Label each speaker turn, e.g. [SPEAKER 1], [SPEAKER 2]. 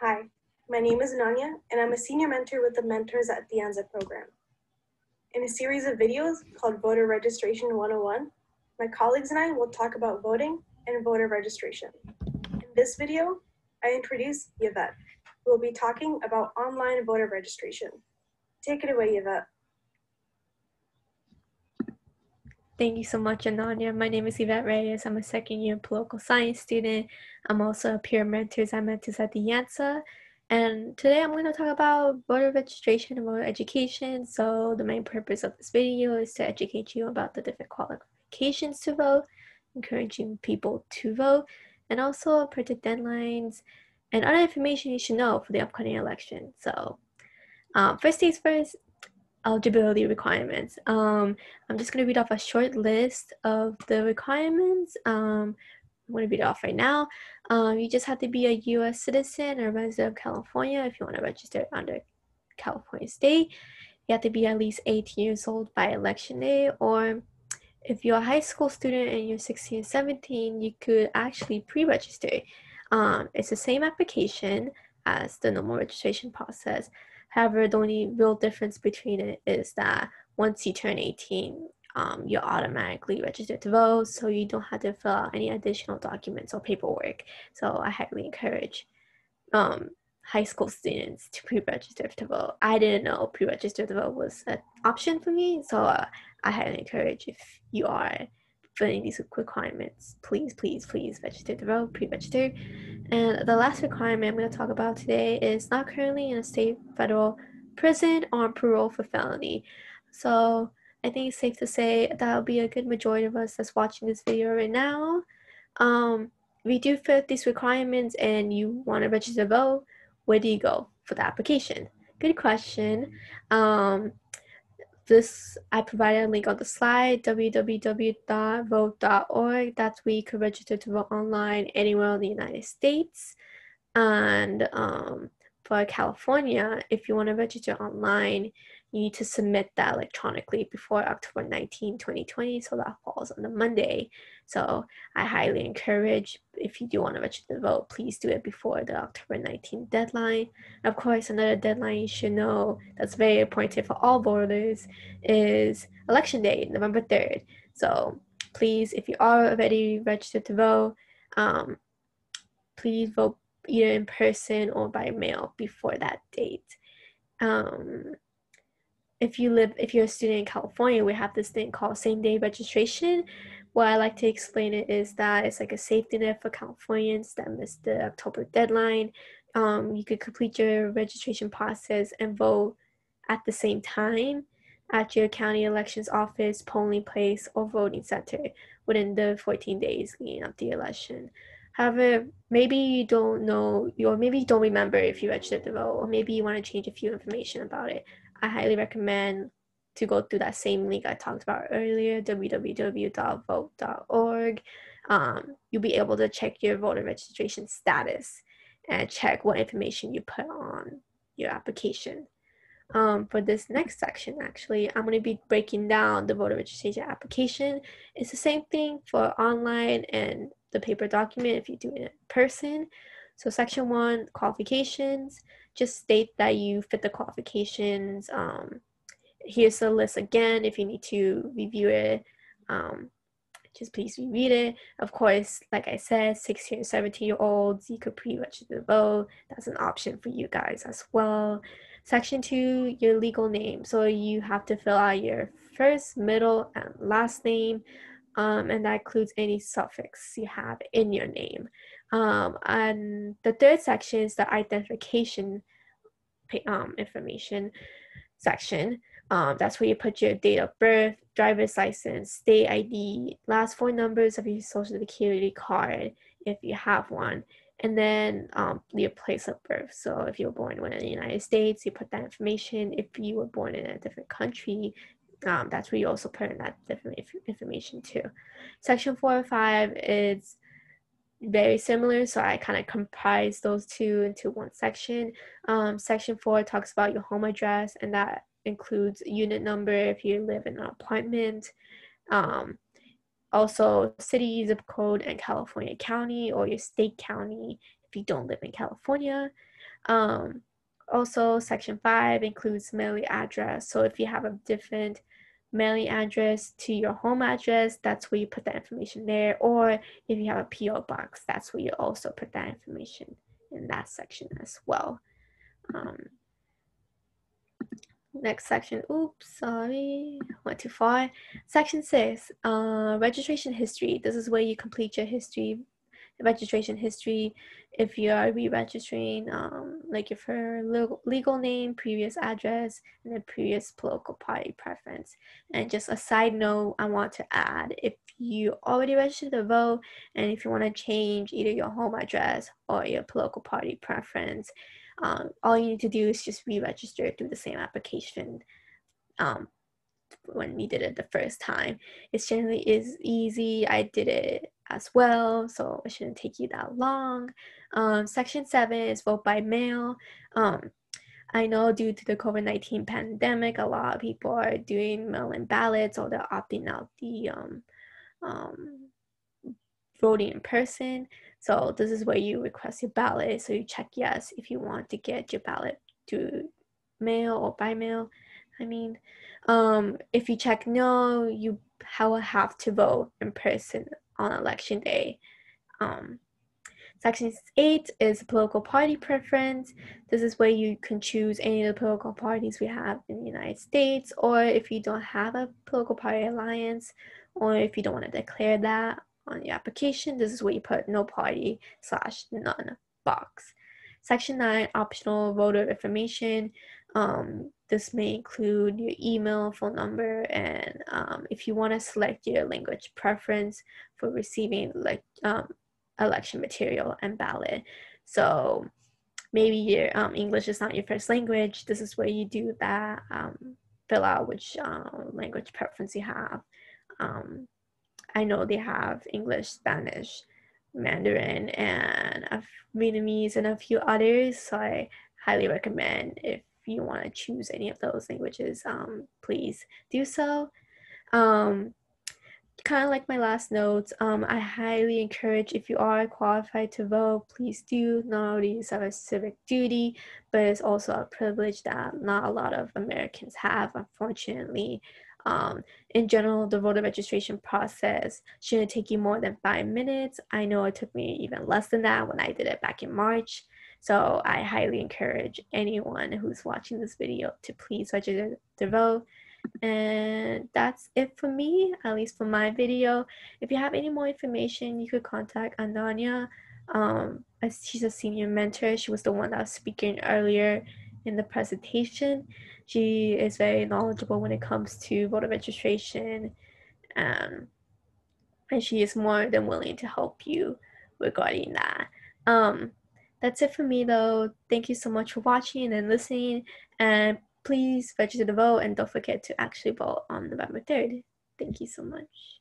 [SPEAKER 1] Hi, my name is Nanya, and I'm a senior mentor with the Mentors at the Anza program. In a series of videos called Voter Registration 101, my colleagues and I will talk about voting and voter registration. In this video, I introduce Yvette, who will be talking about online voter registration. Take it away, Yvette.
[SPEAKER 2] Thank you so much, Ananya. My name is Yvette Reyes. I'm a second-year political science student. I'm also a peer mentors at the Anza. And today I'm going to talk about voter registration and voter education. So the main purpose of this video is to educate you about the different qualifications to vote, encouraging people to vote, and also predict deadlines and other information you should know for the upcoming election. So first things first, eligibility requirements. I'm just going to read off a short list of the requirements. I'm going to read it off right now. You just have to be a U.S. citizen or resident of California if you want to register under California state. You have to be at least 18 years old by election day, or if you're a high school student and you're 16 or 17, you could actually pre-register. It's the same application as the normal registration process. However, the only real difference between it is that once you turn 18, you're automatically registered to vote, so you don't have to fill out any additional documents or paperwork. So I highly encourage high school students to pre-register to vote. I didn't know pre-register to vote was an option for me, so I highly encourage, if you are filling these requirements, please register to vote, pre-register. And the last requirement I'm going to talk about today is not currently in a state, federal prison or on parole for felony. So I think it's safe to say that'll be a good majority of us that's watching this video right now. If you do fit these requirements and you want to register to vote, where do you go for the application? Good question. I provided a link on the slide, www.vote.org. That's where you can register to vote online anywhere in the United States. And for California, if you want to register online, you need to submit that electronically before October 19, 2020. So that falls on the Monday. So I highly encourage, if you do want to register to vote, please do it before the October 19 deadline. Of course, another deadline you should know that's very important for all voters is election day, November 3rd. So please, if you are already registered to vote, please vote either in person or by mail before that date. If you're a student in California, we have this thing called same-day registration. What I like to explain it is that it's like a safety net for Californians that missed the October deadline. You could complete your registration process and vote at the same time at your county elections office, polling place, or voting center within the 14 days leading up to the election. However, maybe you don't know, or maybe you don't remember if you registered to vote, or maybe you want to change a few information about it. I highly recommend to go through that same link I talked about earlier, www.vote.org. You'll be able to check your voter registration status and check what information you put on your application. For this next section, actually, I'm going to be breaking down the voter registration application. It's the same thing for online and the paper document if you do it in person. So section 1, qualifications, just state that you fit the qualifications. Here's the list again if you need to review it. Just please reread it. Of course, like I said, 16 or 17-year-olds, you could pre-register to vote. That's an option for you guys as well. Section 2, your legal name. So you have to fill out your first, middle, and last name, and that includes any suffix you have in your name. And the third section is the identification information section. That's where you put your date of birth, driver's license, state ID, last 4 numbers of your social security card if you have one, and then your place of birth. So if you were born in the United States, you put that information. If you were born in a different country, that's where you also put in that different information too. Section 4 and 5 is very similar, so I kind of comprise those two into one section. Section 4 talks about your home address, and that includes unit number if you live in an apartment. Also city, zip code, and California county, or your state county if you don't live in California. Also, Section 5 includes mailing address. So if you have a different mailing address to your home address, that's where you put that information there. Or if you have a P.O. box, that's where you also put that information in that section as well. Next section, oops, sorry, went too far. Section 6, registration history. This is where you complete your registration history. If you are re-registering, like if her legal name, previous address, and then previous political party preference. And just a side note, I want to add, if you already registered to vote, and if you want to change either your home address or your political party preference, all you need to do is just re-register through the same application when we did it the first time. It generally is easy. I did it as well, so it shouldn't take you that long. Section 7 is vote by mail. I know due to the COVID-19 pandemic, a lot of people are doing mail-in ballots, or they're opting out the voting in person. So this is where you request your ballot. So you check yes if you want to get your ballot through mail or by mail. If you check no, you will have to vote in person on election day. Section 8 is political party preference. This is where you can choose any of the political parties we have in the United States, or if you don't have a political party alliance, or if you don't want to declare that on your application, this is where you put no party /none box. Section 9, optional voter information. This may include your email, phone number, and if you want to select your language preference for receiving election material and ballot. So maybe your English is not your first language. This is where you do that, fill out which language preference you have. I know they have English, Spanish, Mandarin, and Vietnamese, and a few others. So I highly recommend, if you want to choose any of those languages, please do so. Kind of like my last notes, I highly encourage, if you are qualified to vote, please do. Not only is that a civic duty, but it's also a privilege that not a lot of Americans have, unfortunately. In general, the voter registration process shouldn't take you more than 5 minutes. I know it took me even less than that when I did it back in March. So I highly encourage anyone who's watching this video to please register to vote. And that's it for me, at least for my video. If you have any more information, you could contact Ananya. She's a senior mentor. She was the one that was speaking earlier in the presentation. She is very knowledgeable when it comes to voter registration, and she is more than willing to help you regarding that. That's it for me, though. Thank you so much for watching and listening, and please register to vote, and don't forget to actually vote on November 3rd. Thank you so much.